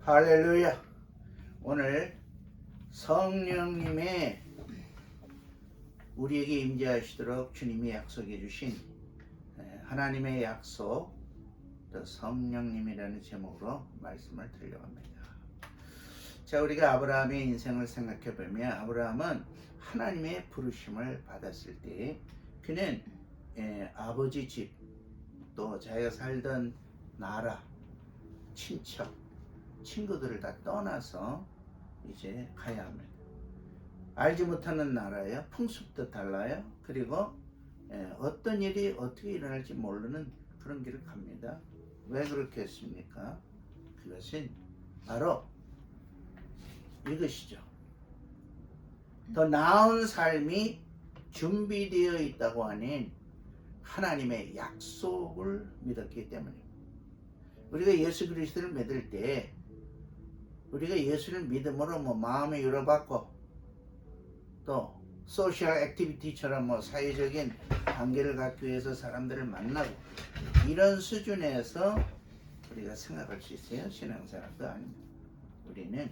할렐루야. 오늘 성령님의 우리에게 임재하시도록 주님이 약속해 주신 하나님의 약속, 또 성령님이라는 제목으로 말씀을 드리려고 합니다. 자, 우리가 아브라함의 인생을 생각해 보면 아브라함은 하나님의 부르심을 받았을 때 그는 아버지 집, 또 자기가 살던 나라, 친척, 친구들을 다 떠나서 이제 가야 합니다. 알지 못하는 나라예요. 풍습도 달라요. 그리고 어떤 일이 어떻게 일어날지 모르는 그런 길을 갑니다. 왜 그렇게 했습니까? 그것은 바로 이것이죠. 더 나은 삶이 준비되어 있다고 하는 하나님의 약속을 믿었기 때문입니다. 우리가 예수 그리스도를 믿을 때 우리가 예수를 믿음으로 마음을 열어받고 또 소셜 액티비티처럼 사회적인 관계를 갖기 위해서 사람들을 만나고 이런 수준에서 우리가 생각할 수 있어요. 신앙생활도 아닙니다. 우리는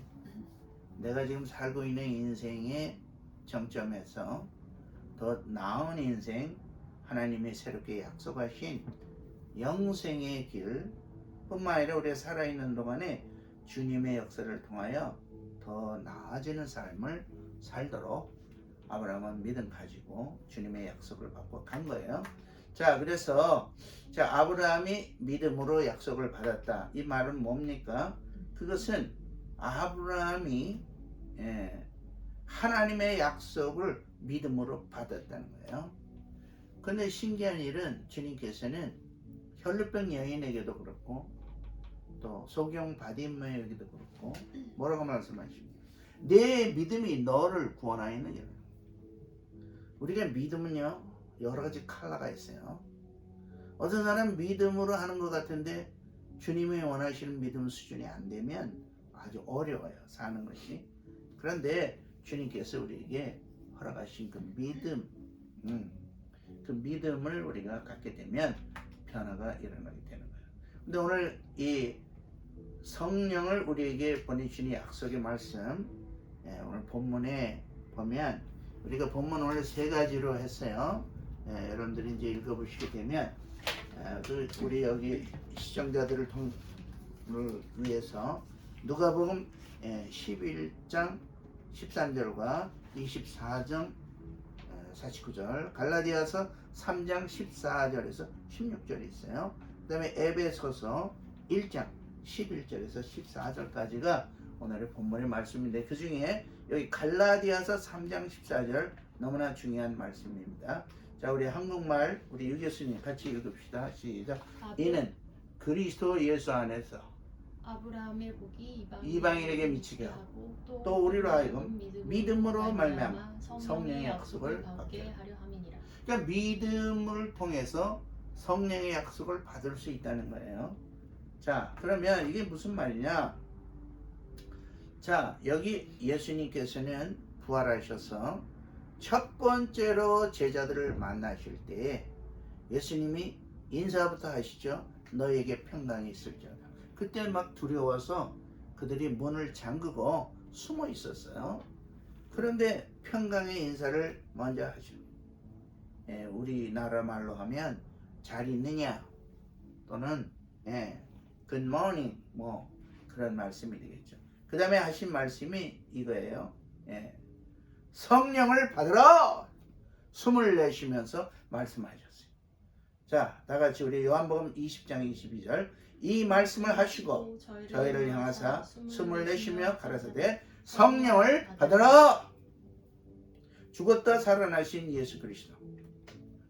내가 지금 살고 있는 인생의 정점에서 더 나은 인생, 하나님이 새롭게 약속하신 영생의 길 뿐만 아니라 우리가 살아있는 동안에 주님의 역사를 통하여 더 나아지는 삶을 살도록 아브라함은 믿음 가지고 주님의 약속을 받고 간 거예요. 자, 그래서 아브라함이 믿음으로 약속을 받았다. 이 말은 뭡니까? 그것은 아브라함이 하나님의 약속을 믿음으로 받았다는 거예요. 근데 신기한 일은 주님께서는 혈루병 여인에게도 그렇고 또 소경 바디메에게도 그렇고 뭐라고 말씀하십니까? 내 믿음이 너를 구원하였느니라. 우리가 믿음은요 여러 가지 컬러가 있어요. 어떤 사람은 믿음으로 하는 것 같은데 주님이 원하시는 믿음 수준이 안 되면 아주 어려워요, 사는 것이. 그런데 주님께서 우리에게 허락하신 그 믿음, 그 믿음을 우리가 갖게 되면 변화가 일어나게 되는 거예요. 근데 오늘 이 성령을 우리에게 보내주신 약속의 말씀, 오늘 본문에 보면 우리가 본문 오늘 세 가지로 했어요. 여러분들이 이제 읽어보시게 되면 우리 여기 시청자들을 위해서 누가복음 11장 13절과 24장 49절, 갈라디아서 3장 14절에서 16절이 있어요. 그 다음에 에베소서 1장 11절에서 14절까지가 오늘의 본문의 말씀인데 그 중에 여기 갈라디아서 3장 14절 너무나 중요한 말씀입니다. 자, 우리 한국말 우리 유 교수님 같이 읽읍시다. 시작. 이는 그리스도 예수 안에서 아브라함의 복이 이방인에게 미치게 하고 또 우리로 하여금 믿음으로 말미암아 성령의 약속을 받게 하려 함이니라. 그러니까 믿음을 통해서 성령의 약속을 받을 수 있다는 거예요. 자, 그러면 이게 무슨 말이냐? 자, 여기 예수님께서는 부활하셔서 첫 번째로 제자들을 만나실 때 예수님이 인사부터 하시죠. 너에게 평강이 있을지어다. 그때 막 두려워서 그들이 문을 잠그고 숨어 있었어요. 그런데 평강의 인사를 먼저 하십니다. 우리나라 말로 하면 잘 있느냐 또는 good morning 그런 말씀이 되겠죠. 그 다음에 하신 말씀이 이거예요. 성령을 받으라! 숨을 내쉬면서 말씀하셨어요. 자, 다 같이 우리 요한복음 20장 22절 이 말씀을 하시고 저희를 향하사 숨을 내쉬며 가라사대 성령을 받으라! 죽었다 살아나신 예수 그리스도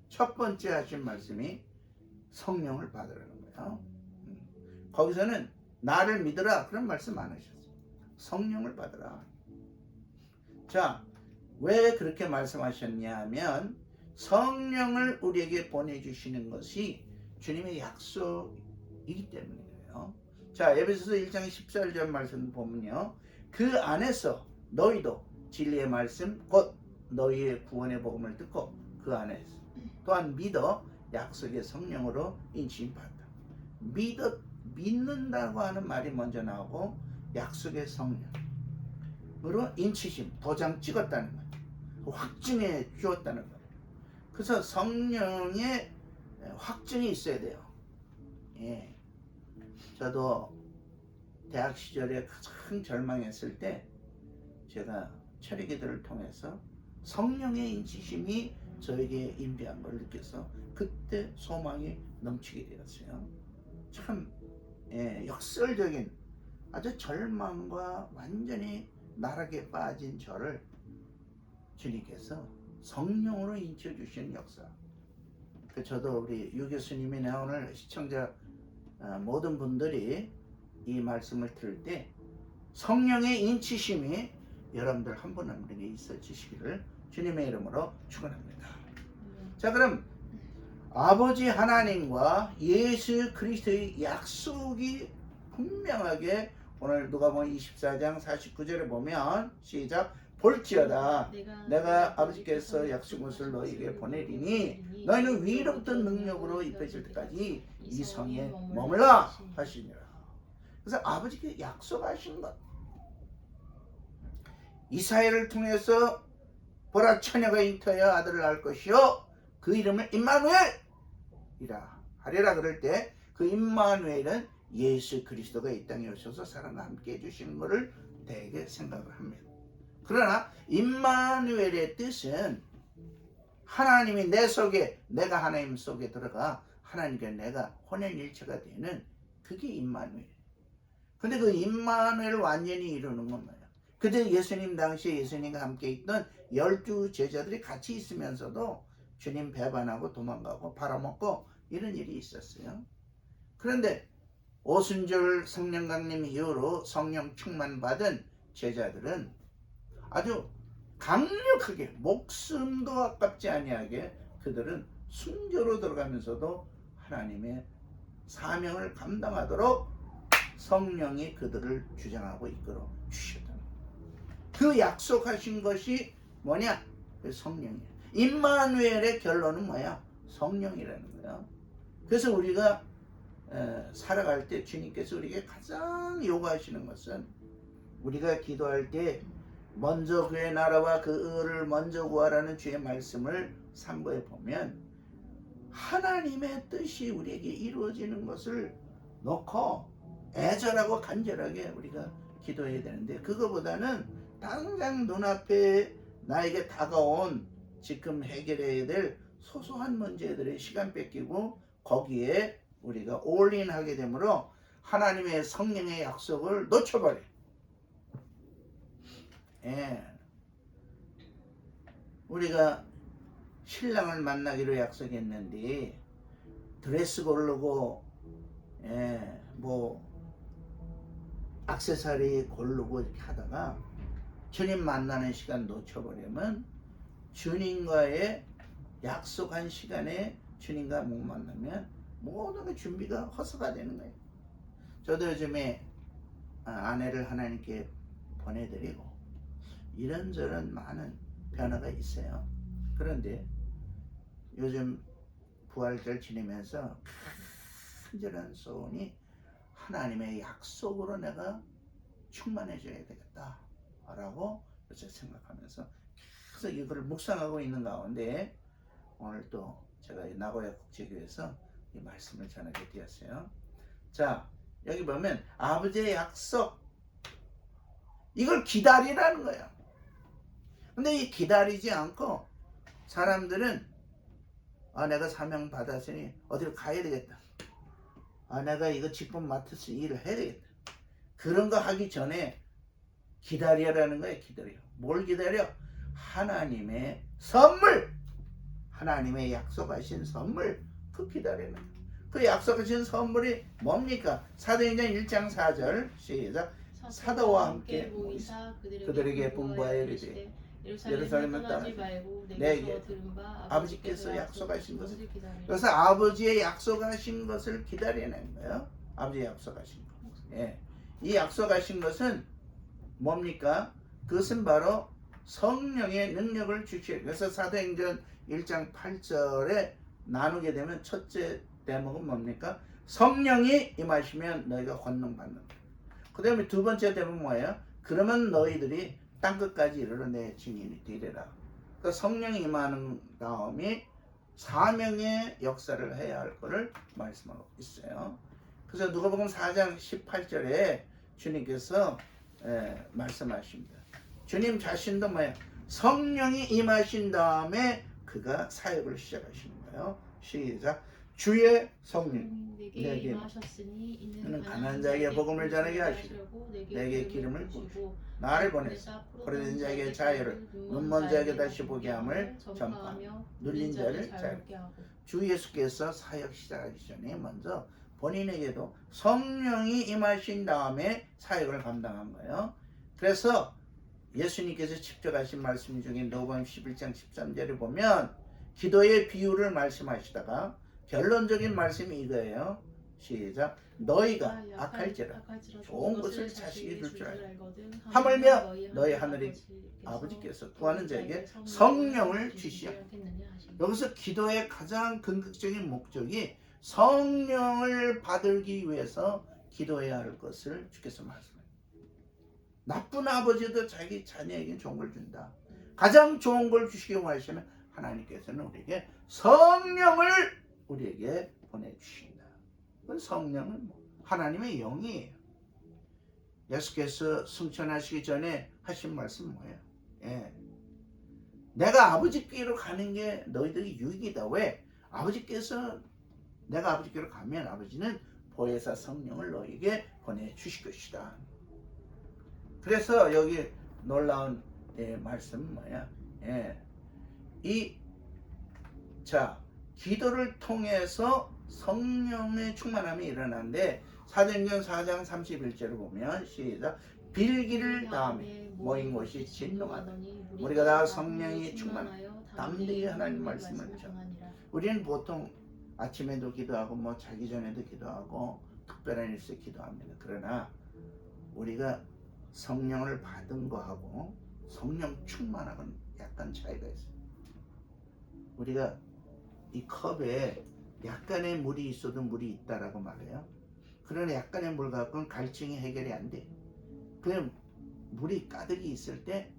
첫 번째 하신 말씀이 성령을 받으라는 거예요. 거기서는 나를 믿으라 그런 말씀 안 하셨어요. 성령을 받으라. 자, 왜 그렇게 말씀하셨냐 하면 성령을 우리에게 보내주시는 것이 주님의 약속이기 때문이에요. 자, 에베소서 1장 14절 말씀 보면요, 그 안에서 너희도 진리의 말씀 곧 너희의 구원의 복음을 듣고 그 안에서 또한 믿어 약속의 성령으로 인치받다. 믿는다고 하는 말이 먼저 나오고 약속의 성령으로 인치심, 도장 찍었다는 거예요. 확증해 주었다는 거예요. 그래서 성령의 확증이 있어야 돼요. 예. 저도 대학 시절에 가장 절망했을 때 제가 철회기도를 통해서 성령의 인치심이 저에게 임재한 걸 느껴서 그때 소망이 넘치게 되었어요. 참 역설적인 아주 절망과 완전히 나락에 빠진 저를 주님께서 성령으로 인쳐주시는 역사. 저도 우리 유 교수님이나 오늘 시청자 모든 분들이 이 말씀을 들을 때 성령의 인치심이 여러분들 한 분 한 분에게 있어 주시기를 주님의 이름으로 축원합니다. 자, 그럼 아버지 하나님과 예수 그리스도의 약속이 분명하게 오늘 누가복음 24장 49절에 보면 시작, 볼지어다 내가 아버지께서 약속한 것을 너희에게 보내리니 너희는 위로부터 능력으로 입혀질 때까지 이 성에 머물라 하시니라. 그래서 아버지께 약속하신 것, 이사야를 통해서 보라 처녀가 잉태하여 아들을 낳을 것이요 그 이름을 임마누엘이라 하리라 그럴 때 그 임마누엘은 예수 그리스도가 이 땅에 오셔서 사람과 함께 해주시는 것을 대개 생각을 합니다. 그러나 임마누엘의 뜻은 하나님이 내 속에, 내가 하나님 속에 들어가 하나님과 내가 혼연일체가 되는 그게 임마누엘. 근데 그 임마누엘을 완전히 이루는 건 뭐예요? 그때 예수님 당시에 예수님과 함께 있던 12 제자들이 같이 있으면서도 주님 배반하고 도망가고 팔아먹고 이런 일이 있었어요. 그런데 오순절 성령 강림 이후로 성령 충만 받은 제자들은 아주 강력하게 목숨도 아깝지 아니하게 그들은 순교로 들어가면서도 하나님의 사명을 감당하도록 성령이 그들을 주장하고 이끌어 주셨다. 그 약속하신 것이 뭐냐? 그 성령이에요. 임마누엘의 결론은 뭐야? 성령이라는 거예요. 그래서 우리가 살아갈 때 주님께서 우리에게 가장 요구하시는 것은 우리가 기도할 때 먼저 그의 나라와 그 의를 먼저 구하라는 주의 말씀을 3부에 보면 하나님의 뜻이 우리에게 이루어지는 것을 놓고 애절하고 간절하게 우리가 기도해야 되는데, 그거보다는 당장 눈앞에 나에게 다가온 지금 해결해야 될 소소한 문제들의 시간 뺏기고 거기에 우리가 올인하게 되므로 하나님의 성령의 약속을 놓쳐버려. 우리가 신랑을 만나기로 약속했는데 드레스 고르고 뭐 액세서리 고르고 이렇게 하다가 주님 만나는 시간 놓쳐버리면 주님과의 약속한 시간에 주님과 못 만나면 모든 게 준비가 허사가 되는 거예요. 저도 요즘에 아내를 하나님께 보내드리고 이런저런 많은 변화가 있어요. 그런데 요즘 부활절 지내면서 간절한 소원이 하나님의 약속으로 내가 충만해져야 되겠다 라고 요새 생각하면서 계속 이걸 묵상하고 있는 가운데 오늘 또 제가 나고야 국제교회에서 이 말씀을 전하게 되었어요. 자, 여기 보면 아버지의 약속, 이걸 기다리라는 거예요. 근데 이 기다리지 않고 사람들은 내가 사명 받았으니 어디로 가야 되겠다, 내가 이거 직분 맡았으니 일을 해야 되겠다, 그런 거 하기 전에 기다려라는 거예요. 기다려. 뭘 기다려? 하나님의 선물, 하나님의 약속하신 선물, 그 기다리는 거예요. 그 약속하신 선물이 뭡니까? 사도행전 1장 4절 시작. 사도와 함께 모이사 그들에게 분부하여 이르되 예루살렘을 떠나지 말고 내게 들은 바 아버지께서 약속하신 것을 기다리라. 그래서 아버지의 약속하신 것을 기다리는 거예요. 아버지의 약속하신 것. 이 약속하신 것은 뭡니까? 그것은 바로 성령의 능력을 주시고, 그래서 사도행전 1장 8절에 나누게 되면 첫째 대목은 뭡니까? 성령이 임하시면 너희가 권능 받는다. 그 다음에 두 번째 대목은 뭐예요? 그러면 너희들이 땅끝까지 이르러 내 증인이 되리라. 그 성령이 임하는 다음에 사명의 역사를 해야 할 것을 말씀하고 있어요. 그래서 누가복음 4장 18절에 주님께서 말씀하십니다. 주님 자신도 뭐예요? 성령이 임하신 다음에 그가 사역을 시작하시는 거예요. 시작. 주의 성령 내게 임하셨으니 이는 가난한 자에게 복음을 전하게 하시고 내게 기름을 부으시고 나를 보내사 포로된 자에게 자유를 눈먼 자에게 다시 보게 함을 전파하며 눌린 자를 자유롭게 하고. 주 예수께서 사역 시작하기 전에 먼저 본인에게도 성령이 임하신 다음에 사역을 감당한 거예요. 그래서 예수님께서 직접 하신 말씀 중에 누가복음 11장 13절에 보면 기도의 비유를 말씀하시다가 결론적인 말씀이 이거예요. 시작. 너희가 악할지라 좋은 것을 자식이 줄 줄 알고 하물며 너희 하늘의 아버지께서 구하는 자에게 성령을 주시오. 여기서 기도의 가장 근극적인 목적이 성령을 받기 위해서 기도해야 할 것을 주께서 말씀해요. 나쁜 아버지도 자기 자녀에게 좋은 걸 준다. 가장 좋은 걸 주시기 원하시면 하나님께서는 우리에게 성령을 우리에게 보내주신다. 성령은 하나님의 영이에요. 예수께서 승천하시기 전에 하신 말씀 뭐예요? 내가 아버지께로 가는 게 너희들이 유익이다. 왜? 내가 아버지께로 가면 아버지는 보혜사 성령을 너희에게 보내주실 것이다. 그래서 여기 놀라운 말씀은 뭐야? 기도를 통해서 성령의 충만함이 일어나는데 사도행전 4장 31절을 보면 시작. 빌기를 다음에 모인 곳이 진동하더니 우리가 다 성령이 충만하여 담대히 하나님 말씀을 전하니라. 우리는 보통 아침에도 기도하고 자기 전에도 기도하고 특별한 일수에 기도합니다. 그러나 우리가 성령을 받은 거하고 성령 충만하고는 약간 차이가 있어요. 우리가 이 컵에 약간의 물이 있어도 물이 있다라고 말해요. 그러나 약간의 물 갖고는 갈증이 해결이 안 돼. 그냥 물이 가득히 있을 때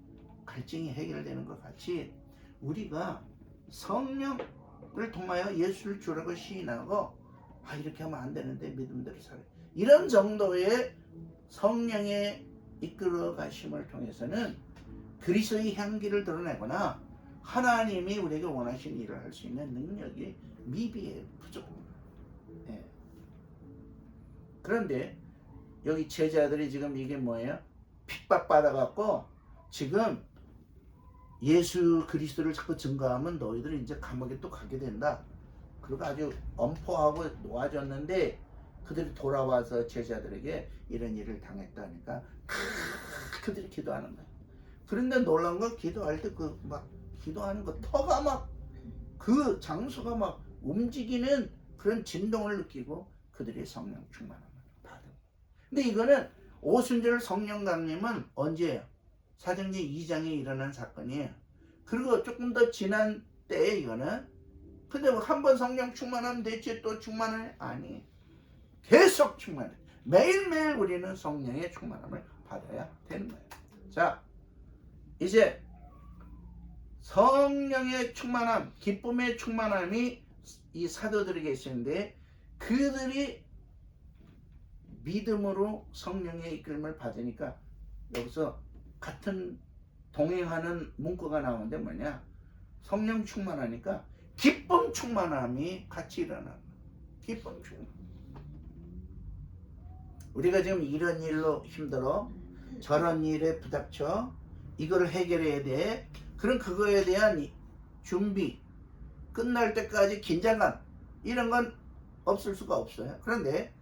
갈증이 해결되는 것 같이 우리가 성령을 통하여 예수를 주라고 시인하고 이렇게 하면 안 되는데 믿음대로 살아요. 이런 정도의 성령의 이끌어 가심을 통해서는 그리스도의 향기를 드러내거나 하나님이 우리에게 원하신 일을 할 수 있는 능력이 미비해요. 부족합니다. 그런데 여기 제자들이 지금 이게 뭐예요? 핍박받아갖고 지금 예수 그리스도를 자꾸 증거하면 너희들이 이제 감옥에 또 가게 된다. 그리고 아주 엄포하고 놓아졌는데 그들이 돌아와서 제자들에게 이런 일을 당했다니까 그들이 기도하는 거예요. 그런데 놀라운 건 기도할 때 기도하는 거 터가 그 장소가 움직이는 그런 진동을 느끼고 그들이 성령 충만함을 받은 거예요. 근데 이거는 오순절 성령 강림은 언제예요? 사도행전 2장에 일어난 사건이에요. 그리고 조금 더 지난 때에 이거는 근데 한 번 성령 충만하면 됐지 또 충만해? 아니, 계속 충만해. 매일매일 우리는 성령의 충만함을 받아야 되는 거예요. 자, 이제 성령의 충만함, 기쁨의 충만함이 이 사도들에게 있었는데 그들이 믿음으로 성령의 이끌림을 받으니까 여기서 같은 동행하는 문구가 나오는데 뭐냐? 성령 충만하니까 기쁨 충만함이 같이 일어나는 거예요. 기쁨 충만. 우리가 지금 이런 일로 힘들어, 저런 일에 부닥쳐, 이거를 해결해야 돼. 그럼 그거에 대한 준비, 끝날 때까지 긴장감 이런 건 없을 수가 없어요. 그런데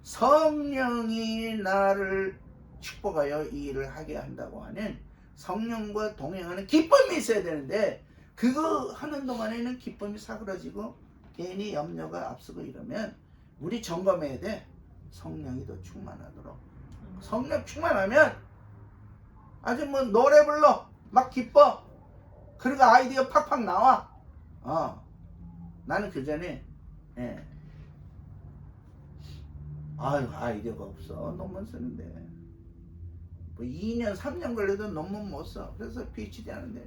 성령이 나를 축복하여 이 일을 하게 한다고 하는 성령과 동행하는 기쁨이 있어야 되는데 그거 하는 동안에는 기쁨이 사그러지고 괜히 염려가 앞서고 이러면 우리 점검해야 돼. 성령이 더 충만하도록. 성령 충만하면 아주 노래 불러 막 기뻐. 그리고 아이디어 팍팍 나와. 나는 그 전에 아이디어가 없어. 논문 쓰는데 뭐 2년 3년 걸려도 논문 못 써. 그래서 PhD 하는데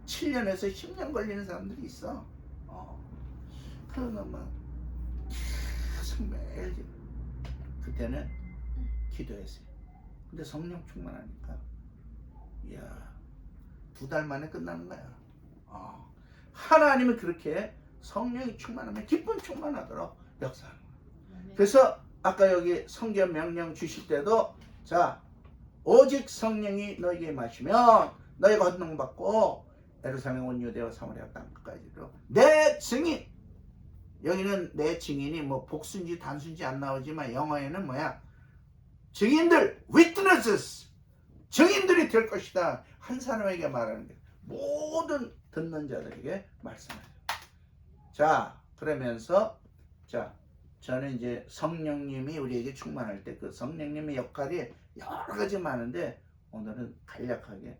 7년에서 10년 걸리는 사람들이 있어. 그러면 막 계속 매일 그때는 기도했어요. 근데 성령 충만하니까 이야 2달 만에 끝나는 거야. 하나님은 그렇게 성령이 충만하면 기쁨 충만하도록 역사하는 거야. 그래서 아까 여기 성경 명령 주실 때도 자 오직 성령이 너에게 마시면 너희가 권능 받고 예루살렘 온 유대와 사마리아 땅까지로 내 증인. 여기는 내 증인이 뭐 복수인지 단수인지 안 나오지만 영어에는 뭐야? 증인들, witnesses, 증인들이 될 것이다. 한 사람에게 말하는 게 모든 듣는 자들에게 말씀하죠. 자, 그러면서 자, 저는 이제 성령님이 우리에게 충만할 때 그 성령님의 역할이 여러 가지 많은데 오늘은 간략하게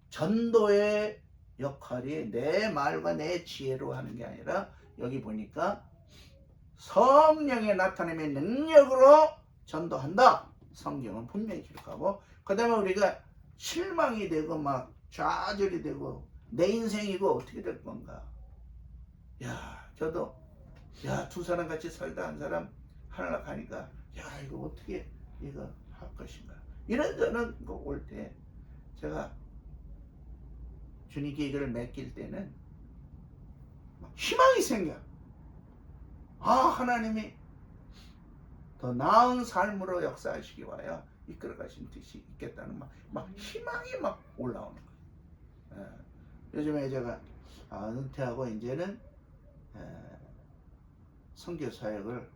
전도의 역할이 내 말과 내 지혜로 하는 게 아니라 여기 보니까 성령의 나타남의 능력으로 전도한다. 성경은 분명히 기록하고 그 다음에 우리가 실망이 되고 막 좌절이 되고 내 인생이고 어떻게 될 건가. 야 저도 야 2사람 같이 살다 한 사람 하나 가니까 야 이거 어떻게 이거 할 것인가. 이런저런 거 올 때 제가 주님께 이걸 맡길 때는 희망이 생겨. 하나님이 더 나은 삶으로 역사하시기 위하여 이끌어 가신 뜻이 있겠다는 막 희망이 막 올라오는 거예요. 요즘에 제가 은퇴하고 이제는 선교 사역을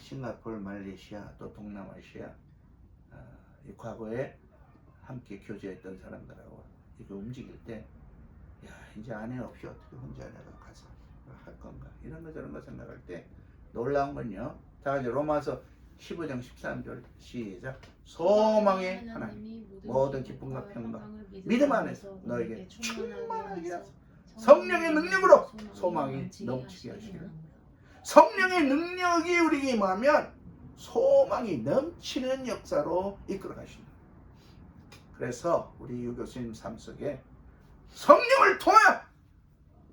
싱가포르, 말레이시아 또 동남아시아 과거에 함께 교제했던 사람들하고 이거 움직일 때 야 이제 아내 없이 어떻게 혼자 내가 가서 할 건가 이런 거 저런 거 생각할 때 놀라운 건요. 자 이제 로마서 15장 13절 시작. 소망의 하나님 모든 기쁨과 평강 믿음 안에서 너에게 충만하게 하소서. 성령의 능력으로 소망이 넘치게 하시기를. 성령의 능력이 우리에게 임하면 소망이 넘치는 역사로 이끌어 가십니다. 그래서 우리 유 교수님 삶 속에 성령을 통하여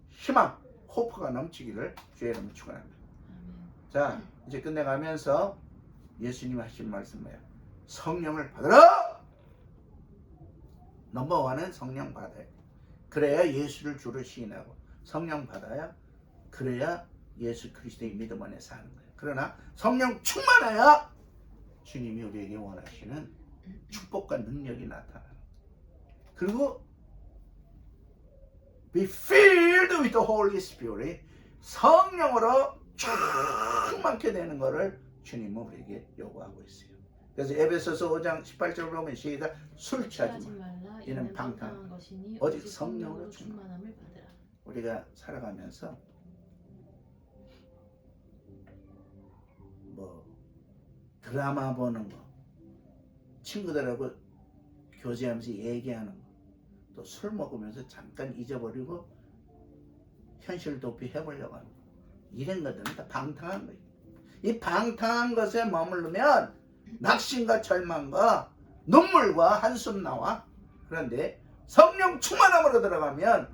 희망, 호프가 넘치기를 주의 이름으로 축원합니다. 자, 이제 끝내가면서 예수님 하신 말씀 뭐예요? 성령을 받으라! 넘버원은 성령 받아야 돼. 그래야 예수를 주로 시인하고 성령 받아야 그래야 예수 그리스도의 믿음 안에 사는 거예요. 그러나 성령 충만해야 주님이 우리에게 원하시는 축복과 능력이 나타나는 거예요. 그리고 be filled with the Holy Spirit 성령으로 충만케 되는 것을 주님은 우리에게 요구하고 있어요. 그래서 에베소서 5장 18절을 보면 시작. 술 취하지 말라. 이는 방탕한 것이니 오직 성령으로 충만함을 받으라. 우리가 살아가면서 뭐 드라마 보는 거, 친구들하고 교제하면서 얘기하는 거, 또 술 먹으면서 잠깐 잊어버리고 현실 도피 해보려고 하는 거, 이런 것들은 다 방탕한 거예요. 이 방탕한 것에 머무르면 낙심과 절망과 눈물과 한숨 나와. 그런데 성령 충만함으로 들어가면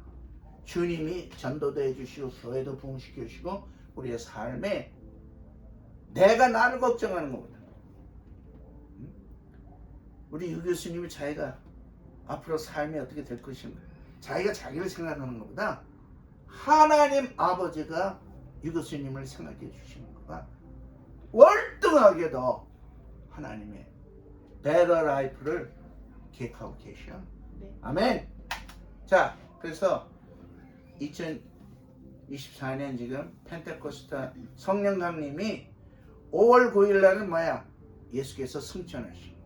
주님이 전도도 해주시고 교회도 부흥시켜 주시고 우리의 삶에 내가 나를 걱정하는 것보다 우리 유 교수님이 자기가 앞으로 삶이 어떻게 될 것인가 자기가 자기를 생각하는 것보다 하나님 아버지가 유 교수님을 생각해 주시는 것과 월등하게도 하나님의 better life를 계획하고 계셔. 네. 아멘. 자, 그래서 2024년 지금 펜테코스타 성령 강림이 5월 9일 날은 뭐야? 예수께서 승천하시고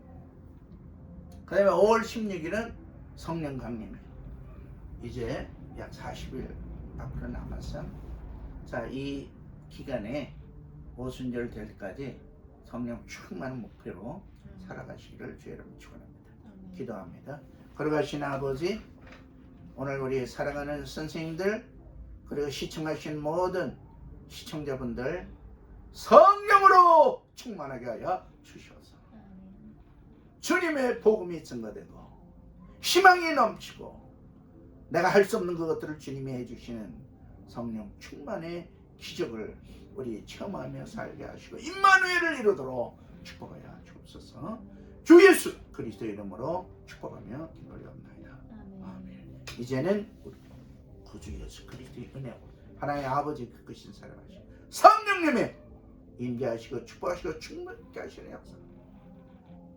그 다음에 5월 16일은 성령 강림이에요. 이제 약 40일 앞으로 남았어. 자, 이 기간에 오순절 될 때까지 성령 충만한 목표로 살아가시기를 주의 이름으로 축원합니다. 기도합니다. 걸어가신 아버지, 오늘 우리 사랑하는 선생님들 그리고 시청하신 모든 시청자분들 성령으로 충만하게 하여 주시옵소서. 주님의 복음이 증거되고 희망이 넘치고 내가 할 수 없는 그것들을 주님이 해주시는 성령 충만의 기적을 우리 체험하며 살게 하시고 임마누엘을 이루도록 축복하여 주옵소서. 주 예수 그리스도의 이름으로 축복하며 기도하옵나이다. 아멘. 이제는 우리 구주 예수 그리스도의 은혜와 하나님 아버지 그 크신 사랑하시고 성령님의 임재하시고 축복하시고 충만케 하시는 역사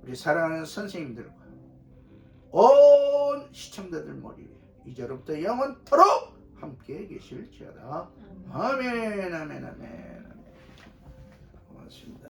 우리 사랑하는 선생님들과 온 시청자들 머리 위에 이제로부터 영원토록 함께 계실지어다. 아멘 아멘 아멘 아멘. 고맙습니다.